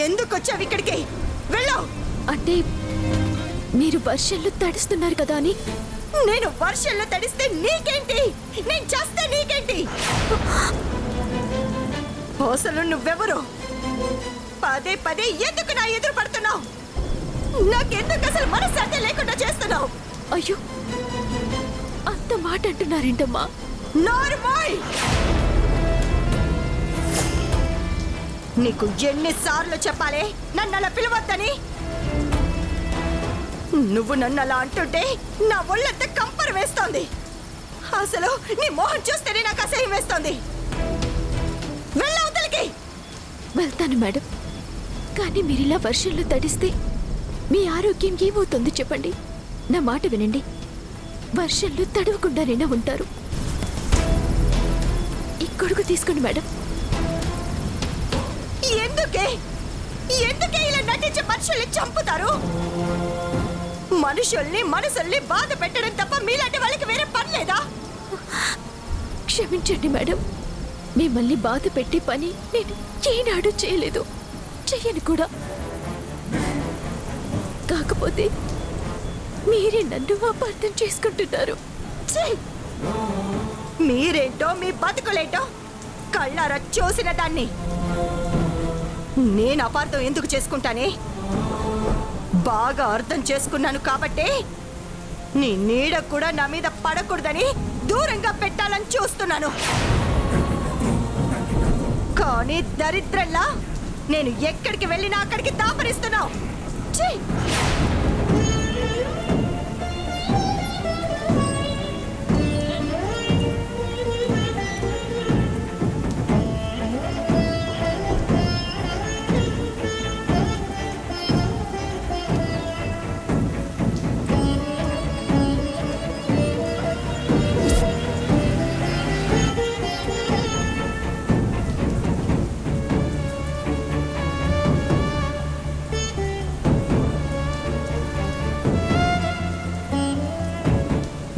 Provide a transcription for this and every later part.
ఎందుకు వచ్చావు ఇక్కడికి? వెళ్ళు. అంటే మీరు వర్షంలో తడుస్తున్నారు కదా అని. నేను వర్షంలో తడిస్తే నీకేంటి? నేను చేస్తే నీకేంటి? అసలు నువ్వెవరు? పదే పదే ఎందుకు నా ఎదురు పడుతున్నావు? నాకెందుకు అసలు మనశ్శాంతి లేకుండా చేస్తున్నావు? అయ్యో, అంత మాట అంటున్నారేంటమ్మా? నార్మల్. నీకు ఎన్నిసార్లు చెప్పాలి నన్ను అలా పిలవద్దని? నువ్వు నన్ను అలా అంటుంటే నా ఒళ్ళంతా కంపర వేస్తోంది. అసలు నీ మోహన్ చూస్తేనే నాకు అసహ్యం వేస్తోంది. వెళ్ళవతలికి. వెళ్తాను మేడం, కానీ మీరిలా వర్షంలో తడిస్తే మీ ఆరోగ్యం ఏమవుతుంది చెప్పండి? నా మాట వినండి, వర్షంలో తడవకుండానైనా ఉంటారు. ఈ గొడుగు తీసుకోండి మేడం. ఎందుకే ఎందుకే ఇలా నటించి మనుషుల్ని చంపుతారు? మనుషుల్ని మనసుల్ని బాధ పెట్టడం తప్ప మీలాంటి వాళ్ళకి వేరే పని లేదా? క్షమించండి మేడం, మిమ్మల్ని బాధ పెట్టే పని నేను ఏనాడు చేయలేదు, చెయ్యను కూడా. కాకపోతే మీరే నన్ను అపార్థం చేసుకుంటున్నారు. మీరేంటో మీ బతుకులేంటో కళ్ళారా చూసిన దాన్ని నేను అపార్థం ఎందుకు చేసుకుంటానే? బాగా అర్థం చేసుకున్నాను కాబట్టే నీ నీడ కూడా నా మీద పడకూడదని దూరంగా పెట్టాలని చూస్తున్నాను. కానీ దరిద్రంలా నేను ఎక్కడికి వెళ్ళినా అక్కడికి దాపరిస్తున్నావు.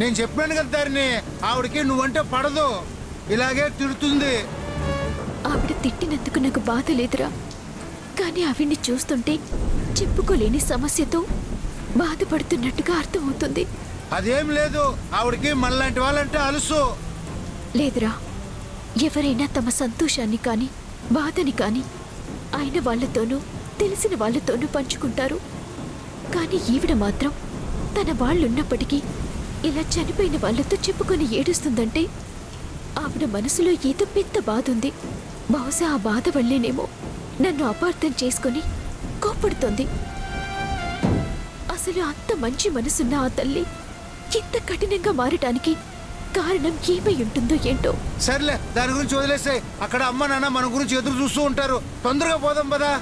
నేను చెప్పాను కదా దారిని, ఆవిడకి నువ్వంటే పడదు, ఇలాగే తిడుతుంది. ఆవిడ తిట్టినందుకు నాకు బాధ లేదురా, కానీ ఆవిడ్ని చూస్తుంటే చెప్పుకోలేని సమస్యతో బాధపడుతున్నట్టుగా అర్థమవుతుంది. అదేం లేదు, ఆవిడకి మనలాంటి వాళ్ళంటే అలుసు. లేదురా, ఎవరైనా తమ సంతోషాన్ని కానీ బాధని కానీ అయిన వాళ్లతోనూ తెలిసిన వాళ్లతోనూ పంచుకుంటారు. కానీ ఈవిడ మాత్రం తన వాళ్ళున్నప్పటికీ ఇలా చనిపోయిన వాళ్లతో చెప్పుకొని ఏడుస్తుందంటే ఆవిడ మనసులో ఏదో పెద్ద బాధ ఉంది. బహుశా ఆ బాధ వల్లేనేమో నన్ను అపార్థం చేసుకొని కోపడుతోంది. అసలు అంత మంచి మనసున్న ఆ తల్లి ఇంత కఠినంగా మారటానికి కారణం ఏమై ఉంటుందో ఏంటో. సర్లే, దాని గురించి వదిలేసాయి. అక్కడ అమ్మ నాన్న మన గురించి ఎదురు చూస్తూ ఉంటారు. తొందరగా పోదాం పదా.